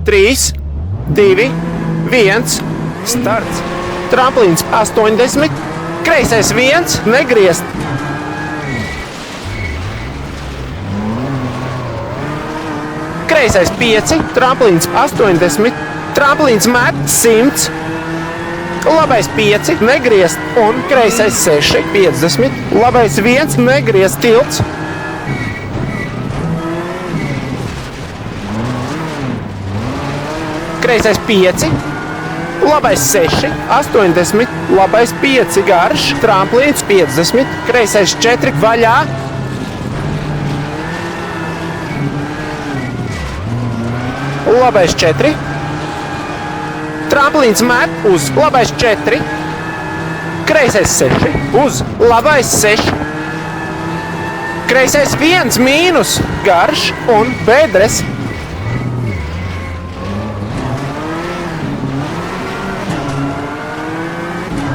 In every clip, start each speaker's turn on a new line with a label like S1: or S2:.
S1: 3, 2, 1, starts. Tramplīns 80, kreisais 1, negriezt. Kreisais 5, tramplīns 80, tramplīns met 100, labais 5, negriezt un kreisais 6, 50, labais 1, negriezt tilts. Kreisais 5, labais 6, 80, labais 5, garš, tramplīns 50, kreisais 4, vaļā. Labais 4, tramplīns met uz labais 4, kreisais 6, uz labais 6, kreisais 1, mīnus, garš un bedres.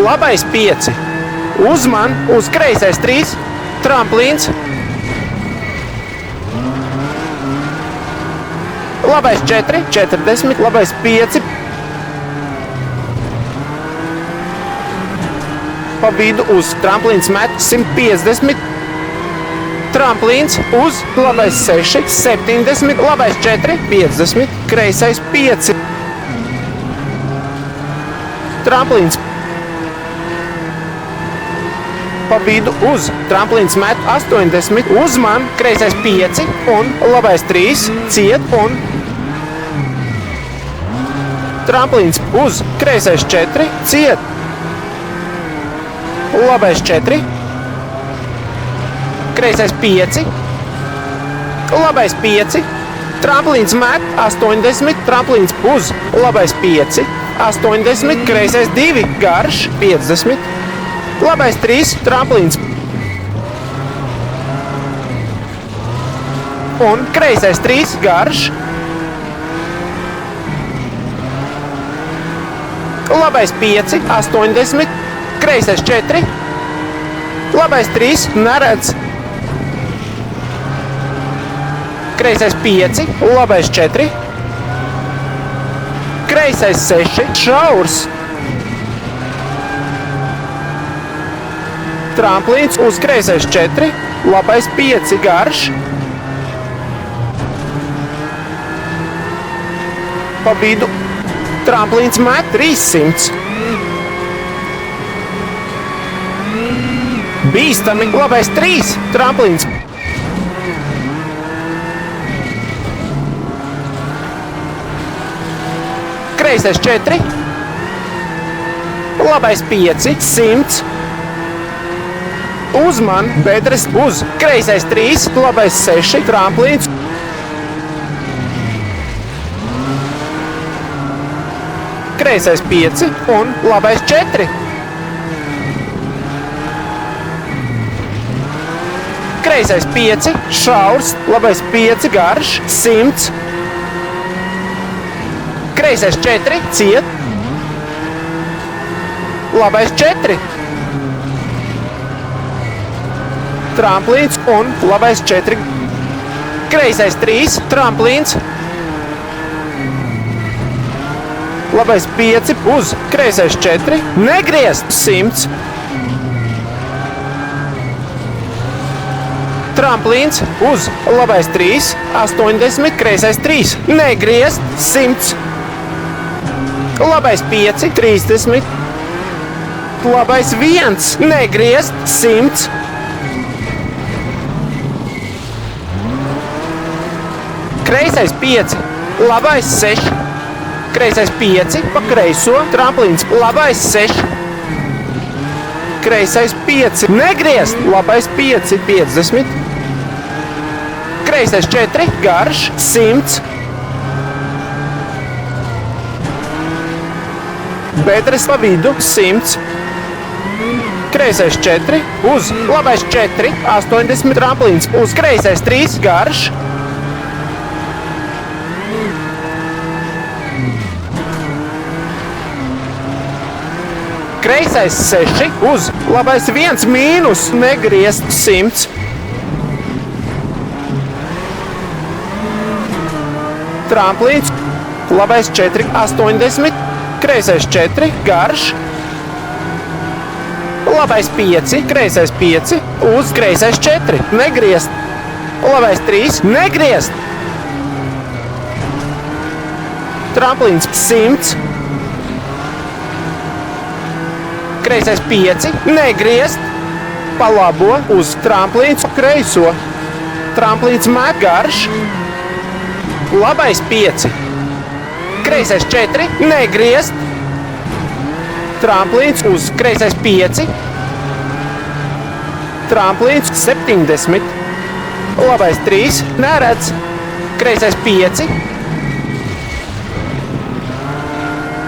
S1: Labais 5, uzman uz kreisais 3, tramplīns. Labais 4, 40, labais 5. Pa vidu uz tramplīns met 150. Tramplīns uz labais 6, 70, labais 4, 50, kreisais 5. Tramplīns pa vidu uz tramplīns met 80, uzman kreisais 5 un labais 3, ciet un tramplīns uz kreisais 4, ciet, labais 4, kreisais 5, labais 5, tramplīns met 80, tramplīns uz labais 5, 80, kreisais 2, garš, 50, labais 3, tramplīns un kreisais 3, garš, labais 5, 80, kreisais 4, labais 3, neredz, kreisais 5, labais 4, kreisais 6, šaurs. Tramplīns uz kreisais 4, labais 5, garš. Pa vidu tramplīns met 300. Bīstami, labais 3, tramplīns. Kreisais 4, labais 5, 100. Uzman, bedres uz kreisais 3, labais 6, tramplīns. Kreisais 5 un labais 4. Kreisais 5, šaurs, labais 5, garš, 100. Kreisais 4, ciet. Labais 4. Tramplīns un labais 4. Kreisais 3, tramplīns. Labais 5 uz kreisais 4. Negriezt 100. Tramplīns uz labais 3, 80, kreisais 3. Negriezt 100. Labais 5, 30. Labais 1, negriezt 100. Kreisais 5, labais 6, kreisais 5, pa kreiso, tramplīns, labais 6, kreisais 5, negriezt, labais 5, 50, kreisais 4, garš, 100, bedres pa vidu, 100, kreisais 4, uz labais 4, 80, tramplīns, uz kreisais 3, garš, kreisais 6, uz labais 1, mīnus, negriezt 100. Tramplīns, labais 4, 80, kreisais 4, garš, labais 5, kreisais 5, uz kreisais 4, negriezt, labais 3, negriezt, tramplīns 100, kreisais 5, negriezt, pa labo, uz tramplīns kreiso, tramplīns met garš, labais 5, kreisais 4, negriezt, tramplīns uz kreisais 5, tramplīns 70, labais 3, neredz, kreisais 5,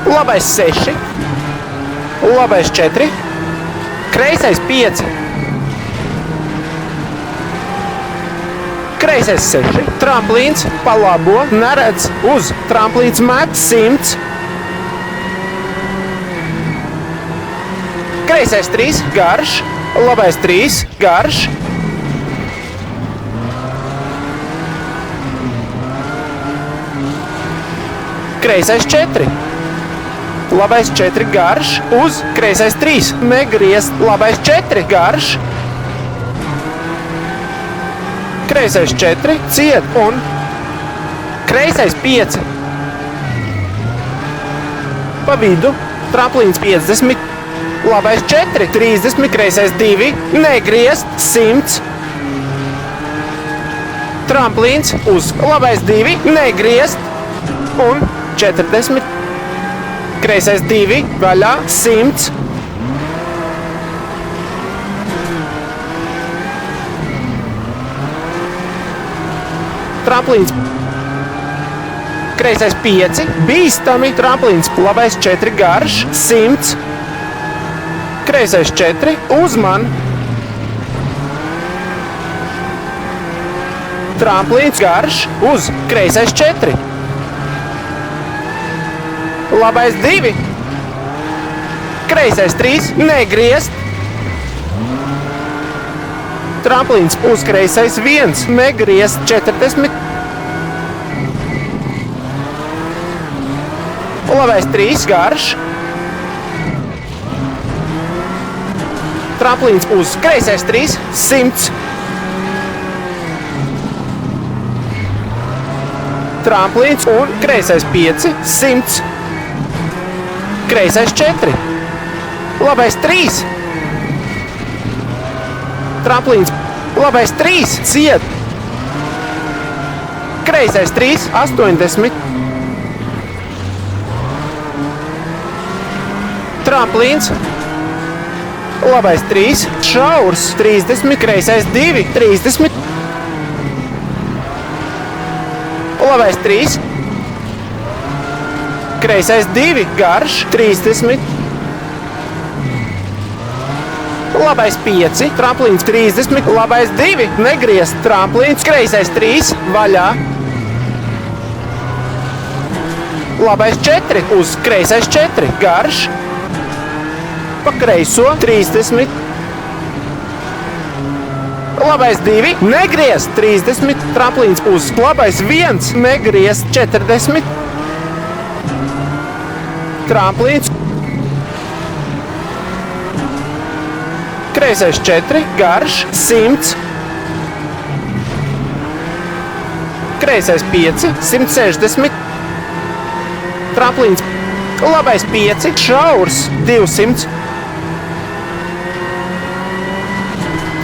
S1: labais 6, labais 4, kreisais 5, kreisais 6, tramplīns pa labo, neredz, uz tramplīns met 100, kreisais 3, garš, labais 3, garš, kreisais 4, labais 4, garš, uz kreisais 3, negriezt, labais 4, garš, kreisais 4, ciet un kreisais 5, pa vidu, tramplīns 50, labais 4, 30, kreisais 2, negriezt, 100, tramplīns uz labais 2, negriezt un 40, kreisais 2, vaļā, 100, tramplīns, kreisais 5, bīstami, tramplīns, labais 4, garš, 100, kreisais 4, uzman, tramplīns, garš, uz kreisais 4, labais 2, kreisais 3, negriezt, tramplīns uz kreisais 1, negriezt, 40, labais 3, garš, tramplīns uz kreisais 3, 100, tramplīns un kreisais 5, 100, kreisais 4, labais 3, tramplīns, labais 3, ciet, kreisais 3, 80, tramplīns, labais 3, šaurs, 30, kreisais 2, 30, labais 3, kreisais 2, garš, 30, labais 5, tramplīns 30, labais 2, negriezt, tramplīns, kreisais 3, vaļā, labais 4, uz kreisais 4, garš, pa kreiso 30, labais 2, negriezt, 30, tramplīns uz labais 1, negriezt, 40, tramplīns, kreisais 4, garš, 100, kreisais 5, 160, tramplīns, labais 5, šaurs, 200,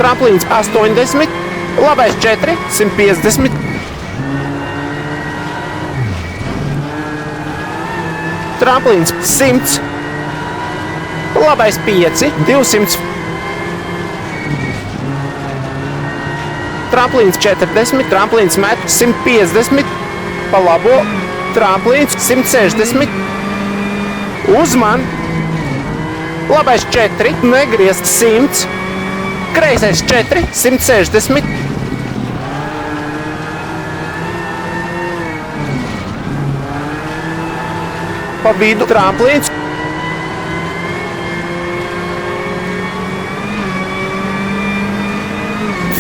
S1: tramplīns 80, labais 4, 150, tramplīns 100, labais 5, 200, tramplīns 40, tramplīns met 150, pa labo, tramplīns 160, uzman, labais 4, negriezt 100, kreisais 4, 160, pa vidu tramplīns,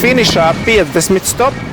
S1: finišā 50 stop.